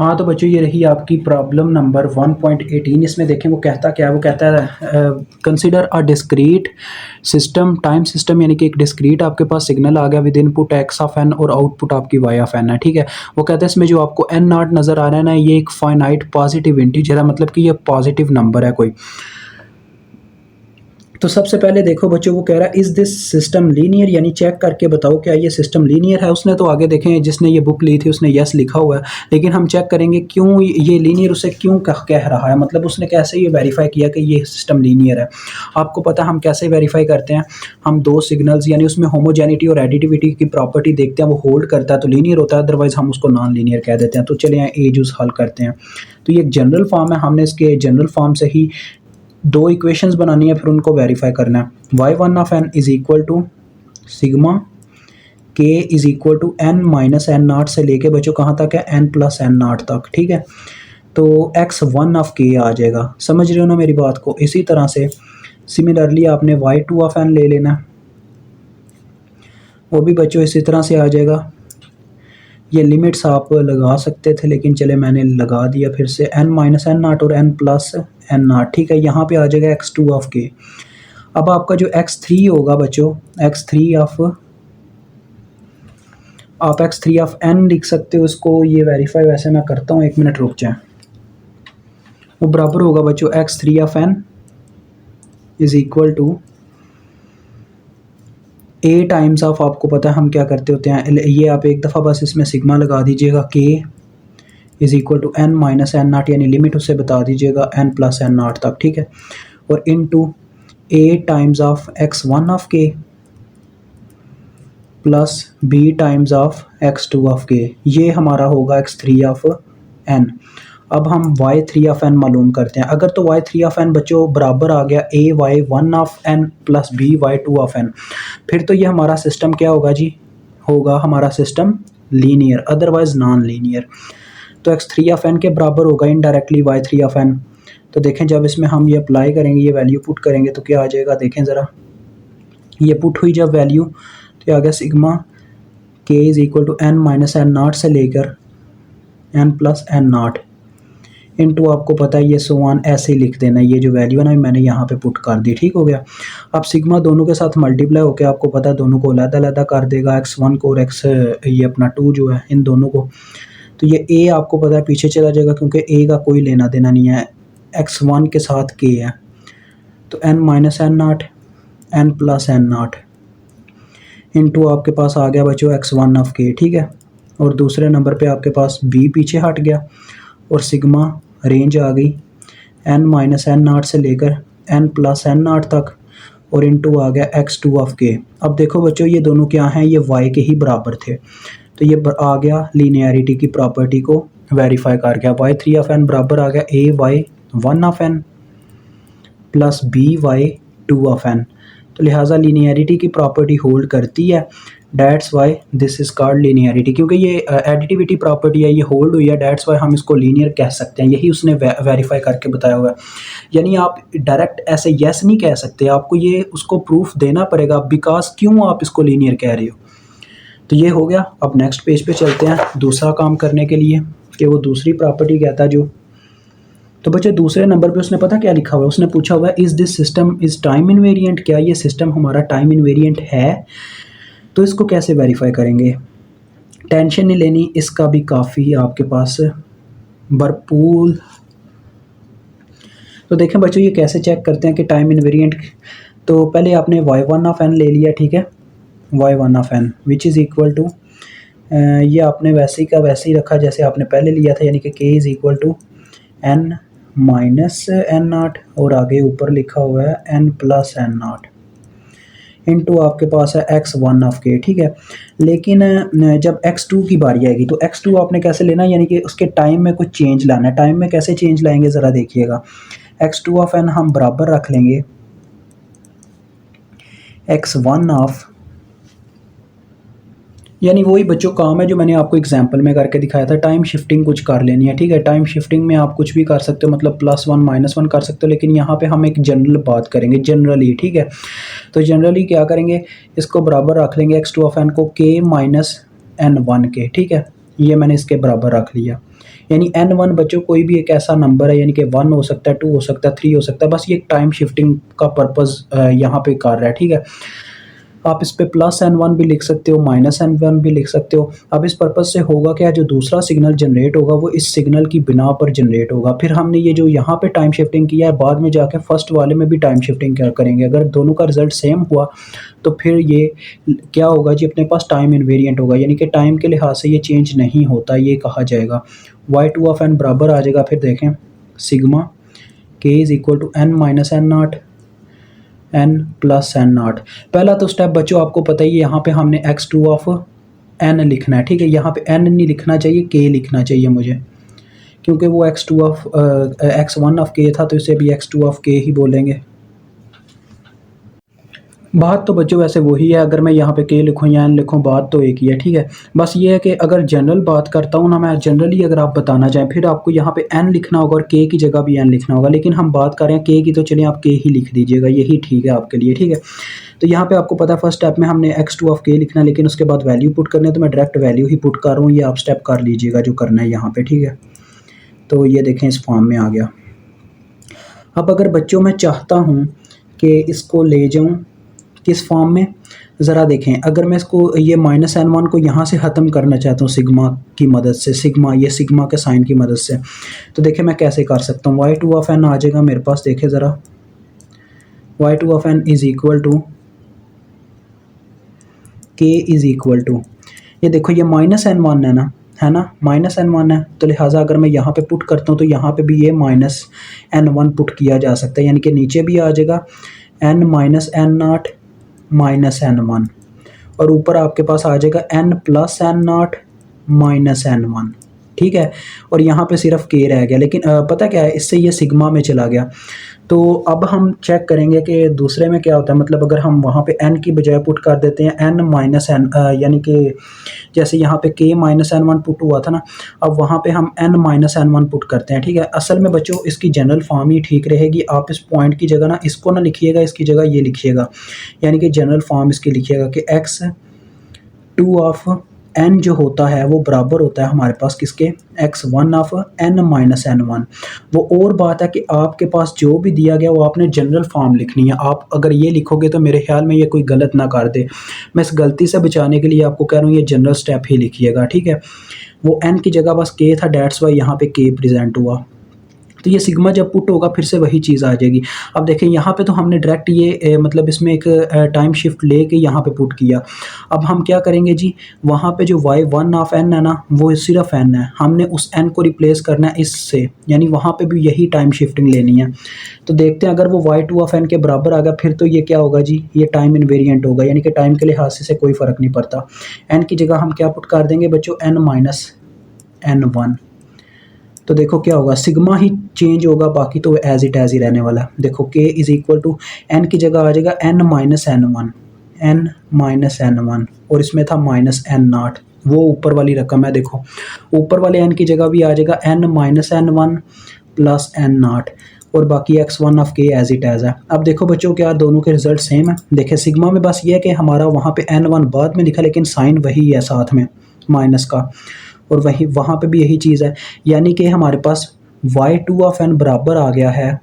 हाँ तो बच्चों, ये रही आपकी प्रॉब्लम नंबर 1.18। इसमें देखें वो कहता क्या है, वो कहता है consider a discrete system time system, यानी कि एक डिस्क्रीट आपके पास सिग्नल आ गया with input x of n और आउटपुट आपकी वाई ऑफ एन है, ठीक है। वो कहता है इसमें जो आपको एन नॉट नज़र आ रहा है ना, ये एक फाइनाइट पॉजिटिव इंटीजर है, मतलब कि ये पॉजिटिव नंबर है कोई। तो सबसे पहले देखो बच्चों, वो कह रहा है इज़ दिस सिस्टम लीनियर, यानी चेक करके बताओ क्या ये सिस्टम लीनियर है। उसने तो आगे देखें, जिसने ये बुक ली थी उसने यस लिखा हुआ है, लेकिन हम चेक करेंगे क्यों ये लीनियर उसे क्यों कह रहा है, मतलब उसने कैसे ये वेरीफाई किया कि ये सिस्टम लीनियर है। आपको पता है हम कैसे वेरीफाई करते हैं, हम दो सिग्नल्स यानी उसमें होमोजेनिटी और एडिटिविटी की प्रॉपर्टी देखते हैं, वो होल्ड करता है तो लीनियर होता है, अदरवाइज हम उसको नॉन लीनियर कह देते हैं। तो चलिए यहाँ ए जूस हल करते हैं। तो ये एक जनरल फॉर्म है, हमने इसके जनरल फॉर्म से ही दो इक्वेशंस बनानी है, फिर उनको वेरीफाई करना है। Y one of n is equal to sigma k is equal to n minus n naught से लेके बच्चों कहाँ तक है, एन प्लस एन नाट तक, ठीक है। तो एक्स वन ऑफ के आ जाएगा, समझ रहे हो ना मेरी बात को। इसी तरह से सिमिलरली आपने वाई टू ऑफ एन ले लेना, वो भी बच्चों इसी तरह से आ जाएगा। ये लिमिट्स आप लगा सकते थे लेकिन चले मैंने लगा दिया फिर से, एन माइनस एन नाट और एन प्लस एन नाट, ठीक है। यहाँ पे आ जाएगा एक्स टू ऑफ के। अब आपका जो एक्स थ्री होगा बच्चों, एक्स थ्री ऑफ आप एक्स थ्री ऑफ एन लिख सकते हो इसको, ये वेरीफाई वैसे मैं करता हूँ, एक मिनट रुक जाए। वो बराबर होगा बच्चों x three of n is equal to a times of, आपको पता है हम क्या करते होते हैं, ये आप एक दफ़ा बस इसमें सिग्मा लगा दीजिएगा, k is equal to n minus n naught, यानी लिमिट उससे बता दीजिएगा एन प्लस एन नाट तक, ठीक है। और into a times of x one of k plus b times of x two of k, ये हमारा होगा एक्स थ्री ऑफ एन। अब हम वाई थ्री ऑफ एन मालूम करते हैं। अगर तो वाई थ्री ऑफ एन बच्चों बराबर आ गया a y one of n plus b y two of n, फिर तो ये हमारा सिस्टम क्या होगा जी, होगा हमारा system linear, otherwise non linear. तो एक्स थ्री ऑफ एन के बराबर होगा indirectly y three of n. तो देखें जब इसमें हम ये अप्लाई करेंगे, ये वैल्यू पुट करेंगे तो क्या आ जाएगा, देखें ज़रा, ये पुट हुई जब वैल्यू तो आ गया sigma k is equal to n minus n naught से लेकर n plus n naught into, आपको पता है ये सोवान ऐसे ही लिख देना, ये जो वैल्यू है ना मैंने यहाँ पे पुट कर दी, ठीक हो गया। अब सिग्मा दोनों के साथ मल्टीप्लाई होकर आपको पता है दोनों को अलग-अलग कर देगा, एक्स वन को और एक्स ये अपना टू जो है इन दोनों को। तो ये ए आपको पता है पीछे चला जाएगा क्योंकि ए का कोई लेना देना नहीं है, एक्स वन के साथ के है। तो N minus n naught n plus n naught into आपके पास आ गया बच्चों एक्स वन ऑफ के, ठीक है। और दूसरे नंबर पे आपके पास बी पीछे हट गया और सिग्मा रेंज आ गई एन माइनस एन नाट से लेकर एन प्लस एन नाट तक और इनटू आ गया एक्स टू ऑफ के। अब देखो बच्चों ये दोनों क्या हैं, ये वाई के ही बराबर थे, तो ये आ गया लीनियरिटी की प्रॉपर्टी को वेरीफाई कर गया। वाई थ्री ऑफ एन बराबर आ गया a y one of n plus b y two of n, तो लिहाजा लीनियरिटी की प्रॉपर्टी होल्ड करती है, that's why this is called linearity. क्योंकि ये एडिटिविटी प्रॉपर्टी है, ये होल्ड हुई है, डैट्स वाई हम इसको लीनियर कह सकते हैं, यही उसने वेरीफाई करके बताया हुआ है। यानी आप डायरेक्ट ऐसे यस नहीं कह सकते, आपको ये उसको प्रूफ देना पड़ेगा बिकॉज क्यों आप इसको लीनियर कह रहे हो। तो ये हो गया। अब नेक्स्ट पेज पे चलते हैं दूसरा काम करने के लिए कि वो दूसरी प्रॉपर्टी कहता है जो। तो बच्चे दूसरे नंबर पे उसने पता क्या लिखा हुआ है, उसने पूछा हुआ है is this system is time invariant, क्या ये सिस्टम हमारा टाइम इनवेरिएंट है। तो इसको कैसे वेरीफाई करेंगे, टेंशन नहीं लेनी, इसका भी काफ़ी आपके पास भरपूर। तो देखें बच्चों ये कैसे चेक करते हैं कि टाइम इनवेरिएंट। तो पहले आपने वाई वन ऑफ एन ले लिया, ठीक है, y one of n which is equal to, ये आपने वैसे ही का वैसे ही रखा जैसे आपने पहले लिया था, यानी कि k is equal to n minus n naught और आगे ऊपर लिखा हुआ है n plus n naught into आपके पास है एक्स वन ऑफ के, ठीक है। लेकिन जब एक्स टू की बारी आएगी तो एक्स टू आपने कैसे लेना, यानी कि उसके टाइम में कुछ चेंज लाना है। टाइम में कैसे चेंज लाएंगे ज़रा देखिएगा, एक्स टू ऑफ एन हम बराबर रख लेंगे एक्स वन ऑफ, यानी वही बच्चों काम है जो मैंने आपको एग्जांपल में करके दिखाया था, टाइम शिफ्टिंग कुछ कर लेनी है, ठीक है। टाइम शिफ्टिंग में आप कुछ भी कर सकते हो, मतलब प्लस वन माइनस वन कर सकते हो, लेकिन यहाँ पे हम एक जनरल बात करेंगे जनरली, ठीक है। तो जनरली क्या करेंगे, इसको बराबर रख लेंगे एक्स टू ऑफ एन को के माइनस एन वन के, ठीक है, ये मैंने इसके बराबर रख लिया। यानी n1 बच्चों कोई भी एक ऐसा नंबर है, यानी कि 1 हो सकता है, 2 हो सकता है, 3 हो सकता है, बस ये टाइम शिफ्टिंग का पर्पज़ यहाँ पे कर रहा है, ठीक है। आप इस पे प्लस एन वन भी लिख सकते हो, माइनस एन वन भी लिख सकते हो। अब इस पर्पज़ से होगा क्या, जो दूसरा सिग्नल जनरेट होगा वो इस सिग्नल की बिना पर जनरेट होगा। फिर हमने ये जो यहाँ पे टाइम शिफ्टिंग किया है, बाद में जाके फर्स्ट वाले में भी टाइम शिफ्टिंग क्या करेंगे। अगर दोनों का रिजल्ट सेम हुआ तो फिर ये क्या होगा जी, अपने पास टाइम इनवेरिएंट होगा, यानी कि टाइम के लिहाज से ये चेंज नहीं होता, ये कहा जाएगा। वाई टू ऑफ एन बराबर आ जाएगा, फिर देखें sigma k is equal to n minus n naught n plus n naught. पहला तो स्टेप बच्चों आपको पता ही है, यहाँ पे हमने एक्स टू ऑफ एन लिखना है, ठीक है। यहाँ पे एन नहीं लिखना चाहिए, के लिखना चाहिए मुझे, क्योंकि वो x two of x one of के था, तो इसे भी एक्स टू ऑफ के ही बोलेंगे। बात तो बच्चों वैसे वही है, अगर मैं यहाँ पे के लिखूँ या एन लिखूँ, बात तो एक ही है, ठीक है। बस ये है कि अगर जनरल बात करता हूँ ना मैं, जनरली अगर आप बताना चाहें, फिर आपको यहाँ पे एन लिखना होगा और के की जगह भी एन लिखना होगा, लेकिन हम बात कर रहे हैं के की, तो चलिए आप के ही लिख दीजिएगा, यही ठीक है आपके लिए, ठीक है। तो यहाँ पे आपको पता है फर्स्ट स्टेप में हमने एक्स टू ऑफ के लिखना है, लेकिन उसके बाद वैल्यू पुट करने, तो मैं डायरेक्ट वैल्यू ही पुट कर रहा हूँ, ये आप स्टेप कर लीजिएगा जो करना है यहाँ पे, ठीक है। तो ये देखें इस फॉर्म में आ गया। अब अगर बच्चों मैं चाहता हूँ कि इसको ले जाऊँ किस फॉर्म में, ज़रा देखें, अगर मैं इसको ये माइनस एन वन को यहाँ से ख़त्म करना चाहता हूँ सिग्मा की मदद से, सिग्मा ये सिग्मा के साइन की मदद से, तो देखें मैं कैसे कर सकता हूँ। वाई टू ऑफ एन आ जाएगा मेरे पास, देखें ज़रा, y two of n is equal to k is equal to, ये देखो ये माइनस एन वन है ना, माइनस एन वन है, तो लिहाजा अगर मैं यहाँ पे पुट करता हूँ तो यहाँ पे भी ये माइनस एन वन पुट किया जा सकता है, यानी कि नीचे भी आ जाएगा एन माइनस एन नाट माइनस एन वन, और ऊपर आपके पास आ जाएगा एन प्लस एन नाट माइनस एन वन, ठीक है। और यहाँ पे सिर्फ के रह गया, लेकिन पता क्या है, इससे ये सिग्मा में चला गया। तो अब हम चेक करेंगे कि दूसरे में क्या होता है, मतलब अगर हम वहाँ पे n की बजाय पुट कर देते हैं n माइनस एन, यानी कि जैसे यहाँ पे k minus n one put हुआ था ना, अब वहाँ पे हम n minus n one put करते हैं, ठीक है। असल में बच्चों इसकी जनरल फॉर्म ही ठीक रहेगी, आप इस पॉइंट की जगह ना इसको ना लिखिएगा, इसकी जगह ये लिखिएगा, यानी कि जनरल फॉर्म इसकी लिखिएगा कि एक्स टू ऑफ एन जो होता है वो बराबर होता है हमारे पास किसके, x one of n minus n one. वो और बात है कि आपके पास जो भी दिया गया वो आपने जनरल फॉर्म लिखनी है। आप अगर ये लिखोगे तो मेरे ख्याल में ये कोई गलत ना कर दे, मैं इस गलती से बचाने के लिए आपको कह रहा हूँ ये जनरल स्टेप ही लिखिएगा, ठीक है। वो एन की जगह बस के था, डेट्स वाई यहाँ पे के प्रेजेंट हुआ, तो ये सिग्मा जब पुट होगा फिर से वही चीज़ आ जाएगी। अब देखें यहाँ पे तो हमने डायरेक्ट ये मतलब इसमें एक टाइम शिफ्ट लेके यहाँ पे पुट किया। अब हम क्या करेंगे जी, वहाँ पे जो वाई वन ऑफ एन है ना, वो सिर्फ एन है, हमने उस एन को रिप्लेस करना है इससे, यानी वहाँ पे भी यही टाइम शिफ्टिंग लेनी है। तो देखते हैं अगर वो वाई टू ऑफ एन के बराबर आ गया, फिर तो ये क्या होगा जी, ये टाइम इनवेरिएंट होगा, यानी कि टाइम के लिहाज से कोई फ़र्क नहीं पड़ता। एन की जगह हम क्या पुट कर देंगे बच्चों, एन माइनस एन वन, तो देखो क्या होगा, सिग्मा ही चेंज होगा, बाकी तो एज इट एज ही रहने वाला है। देखो के इज इक्वल टू एन की जगह आ जाएगा n minus n one, n minus n one, और इसमें था माइनस एन नाट, वो ऊपर वाली रकम है, देखो ऊपर वाले एन की जगह भी आ जाएगा n minus n one plus n naught, और बाकी x one of k as it as है। अब देखो बच्चों क्या दोनों के रिजल्ट सेम है, देखें सिग्मा में बस ये है कि हमारा वहाँ पे एन वन बाद में लिखा, लेकिन साइन वही है साथ में माइनस का, और वही वहाँ पे भी यही चीज़ है, यानी कि हमारे पास वाई टू ऑफ एन बराबर आ गया है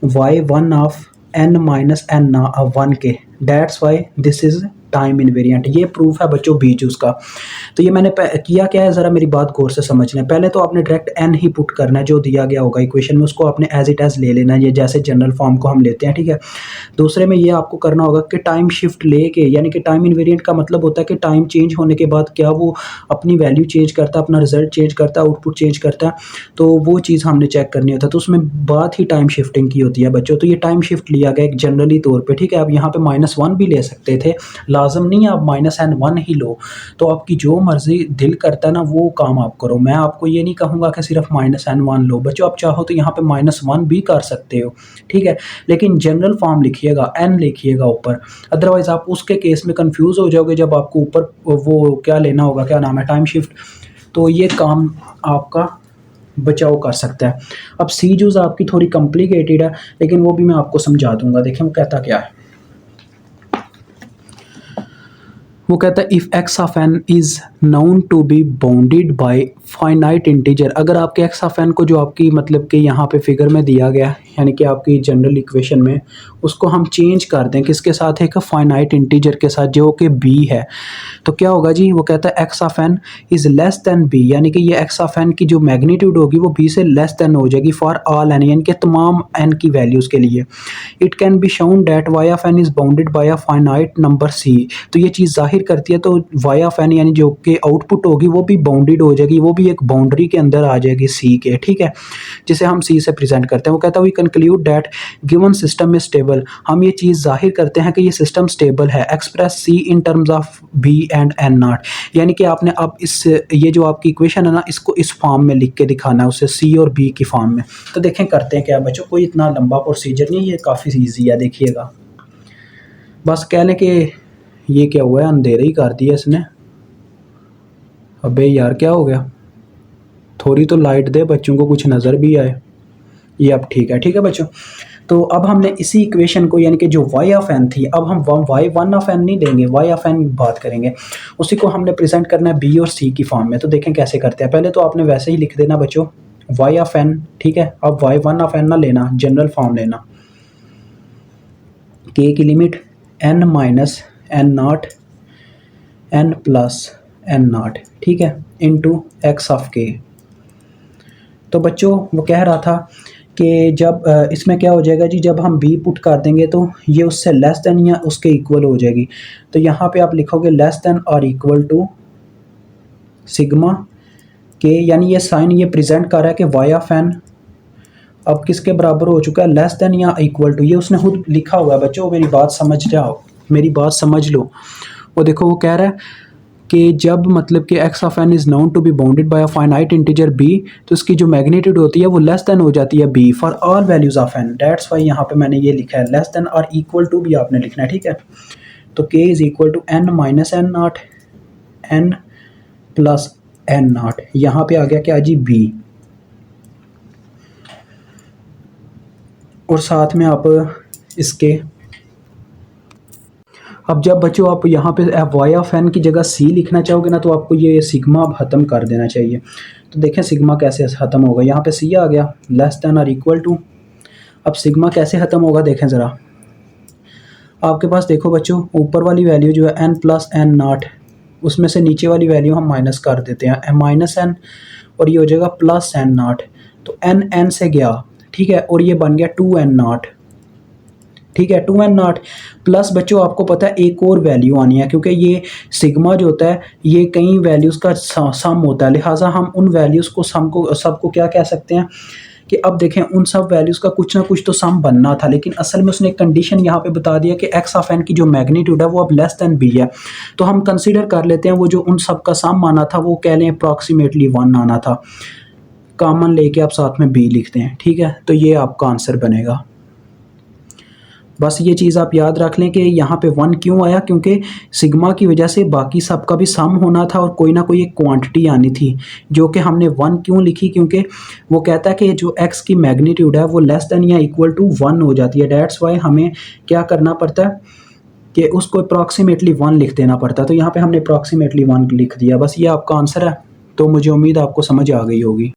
y one of n minus n one k, that's why this is time invariant. ये प्रूफ है बच्चों बी चूज का। तो ये मैंने किया क्या है, ज़रा मेरी बात गौर से समझ लें। पहले तो आपने डायरेक्ट एन ही पुट करना है, जो दिया गया होगा इक्वेशन में उसको आपने एज इट एज ले लेना है, ये जैसे जनरल फॉर्म को हम लेते हैं, ठीक है। दूसरे में ये आपको करना होगा कि टाइम शिफ्ट लेके, यानी कि टाइम इनवेरिएंट का मतलब होता है कि टाइम चेंज होने के बाद क्या वो अपनी वैल्यू चेंज करता है, अपना रिजल्ट चेंज करता है, आउटपुट चेंज करता है, तो वो चीज़ हमने चेक करनी होता है। तो उसमें बात ही टाइम शिफ्टिंग की होती है बच्चों। तो ये टाइम शिफ्ट लिया गया एक जनरली तौर पर, ठीक है। आप यहाँ पे माइनस वन भी ले सकते थे, लाजम नहीं है आप माइनस एन वन ही लो, तो आपकी जो मर्जी दिल करता है ना वो काम आप करो। मैं आपको ये नहीं कहूँगा कि सिर्फ माइनस एन वन लो बच्चों, आप चाहो तो यहाँ पे माइनस वन भी कर सकते हो, ठीक है, लेकिन जनरल फॉर्म लिखिएगा, एन लिखिएगा ऊपर, अदरवाइज आप उसके केस में कंफ्यूज हो जाओगे जब आपको ऊपर वो क्या लेना होगा, क्या नाम है, टाइम शिफ्ट। तो ये काम आपका बचाव कर सकता है। अब सी जूज आपकी थोड़ी कॉम्प्लिकेटेड है, लेकिन वो भी मैं आपको समझा दूंगा। देखें वो कहता क्या है। वो कहता है if x of n is known to be bounded by finite integer. अगर आपके एक्स ऑफ एन को जो आपकी मतलब कि यहाँ पे फिगर में दिया गया यानी कि आपकी जनरल इक्वेशन में, उसको हम चेंज कर दें किसके साथ, एक फाइनाइट इंटीजर के साथ जो कि बी है, तो क्या होगा जी, वो कहता है x of n is less than b, यानी कि ये एक्स ऑफ एन की जो मैग्नीट्यूड होगी वो बी से लेस दैन हो जाएगी फॉर ऑल एन, यानी कि तमाम एन की वैल्यूज़ के लिए। It can be shown that y of n is bounded by a finite number c. तो ये चीज़ जाहिर करती है, तो वाई ऑफ एन यानी जो कि आउटपुट होगी वो भी बाउंडेड हो जाएगी, वो भी एक बाउंड्री के अंदर आ जाएगी सी के, ठीक है, जिसे हम सी से प्रेजेंट करते हैं। वो कहता है we conclude that given system is stable, हम ये चीज़ जाहिर करते हैं कि ये सिस्टम स्टेबल है। Express c in terms of b and n not, यानी कि आपने अब इस ये जो आपकी इक्वेशन है ना, इसको इस फॉर्म में लिख के दिखाना है, उससे सी और बी की फॉर्म में। तो देखें करते हैं क्या बच्चों, कोई इतना लंबा प्रोसीजर नहीं है, ये काफ़ी ईजी है, देखिएगा। बस कह लें कि ये क्या हुआ है, अंधेरा ही कर दिया इसने। अबे यार क्या हो गया, थोड़ी तो लाइट दे, बच्चों को कुछ नज़र भी आए। ये अब ठीक है बच्चों। तो अब हमने इसी इक्वेशन को यानी कि जो y ऑफ n थी, अब हम y वन ऑफ n नहीं देंगे, y ऑफ n बात करेंगे, उसी को हमने प्रेजेंट करना है b और c की फॉर्म में। तो देखें कैसे करते हैं। पहले तो आपने वैसे ही लिख देना बच्चों y ऑफ n, ठीक है। अब y वन ऑफ n ना लेना, जनरल फॉर्म लेना, k की limit n minus n not n plus n not, ठीक है, इनटू x ऑफ k। तो बच्चों वो कह रहा था कि जब इसमें क्या हो जाएगा जी, जब हम b पुट कर देंगे तो ये उससे लेस देन या उसके इक्वल हो जाएगी। तो यहाँ पे आप लिखोगे लेस देन और इक्वल टू सिग्मा के, यानी ये साइन ये प्रेजेंट कर रहा है कि y ऑफ n अब किसके बराबर हो चुका है, लेस देन या इक्वल टू, ये उसने खुद लिखा हुआ है बच्चों, मेरी बात समझ जाओ, मेरी बात समझ लो। वो देखो वो कह रहा है कि जब मतलब कि x of n is known to be bounded by a finite integer b, तो इसकी जो मैग्नीट्यूड होती है वो लेस देन हो जाती है b for all values of n. That's y यहाँ पे मैंने ये लिखा है, लेस देन और इक्वल टू भी आपने लिखना है, ठीक है। तो k is equal to n minus n not n plus n not, यहाँ पे आ गया क्या जी बी, और साथ में आप इसके, अब जब बच्चों आप यहाँ पे वाई ऑफ एन की जगह सी लिखना चाहोगे ना, तो आपको ये सिग्मा ख़त्म कर देना चाहिए। तो देखें सिग्मा कैसे ख़त्म होगा, यहाँ पे सी आ गया लेस देन और इक्वल टू। अब सिग्मा कैसे ख़त्म होगा देखें ज़रा, आपके पास देखो बच्चों ऊपर वाली वैल्यू जो है एन प्लस एन नॉट, उसमें से नीचे वाली वैल्यू हम माइनस कर देते हैं माइनस एन, और ये हो जाएगा प्लस एन नॉट। तो एन एन से गया, ठीक है, और ये बन गया टू एन नॉट, ठीक है, टू एन नॉट प्लस बच्चों आपको पता है एक और वैल्यू आनी है, क्योंकि ये सिग्मा जो होता है ये कई वैल्यूज़ का सम होता है, लिहाजा हम उन वैल्यूज़ को सबको क्या कह सकते हैं कि अब देखें उन सब वैल्यूज़ का कुछ ना कुछ तो सम बनना था, लेकिन असल में उसने एक कंडीशन यहाँ पे बता दिया कि एक्स ऑफ एन की जो मैग्नीट्यूड है वो अब लेस देन बी है। तो हम कंसीडर कर लेते हैं वो जो उन सब का सम आना था वो कह लें अप्रॉक्सीमेटली 1 आना था, कॉमन लेके आप साथ में बी लिखते हैं, ठीक है। तो ये आपका आंसर बनेगा। बस ये चीज़ आप याद रख लें कि यहाँ पे 1 क्यों आया, क्योंकि सिग्मा की वजह से बाकी सब का भी सम होना था और कोई ना कोई एक क्वांटिटी आनी थी, जो कि हमने 1 क्यों लिखी, क्योंकि वो कहता है कि जो x की मैग्नीट्यूड है वो लेस देन या इक्वल टू 1 हो जाती है। डेट्स वाई हमें क्या करना पड़ता है कि उसको अप्रॉक्सीमेटली 1 लिख देना पड़ता है। तो यहाँ पर हमने अप्रॉक्सीमेटली 1 लिख दिया, बस ये आपका आंसर है। तो मुझे उम्मीद आपको समझ आ गई होगी।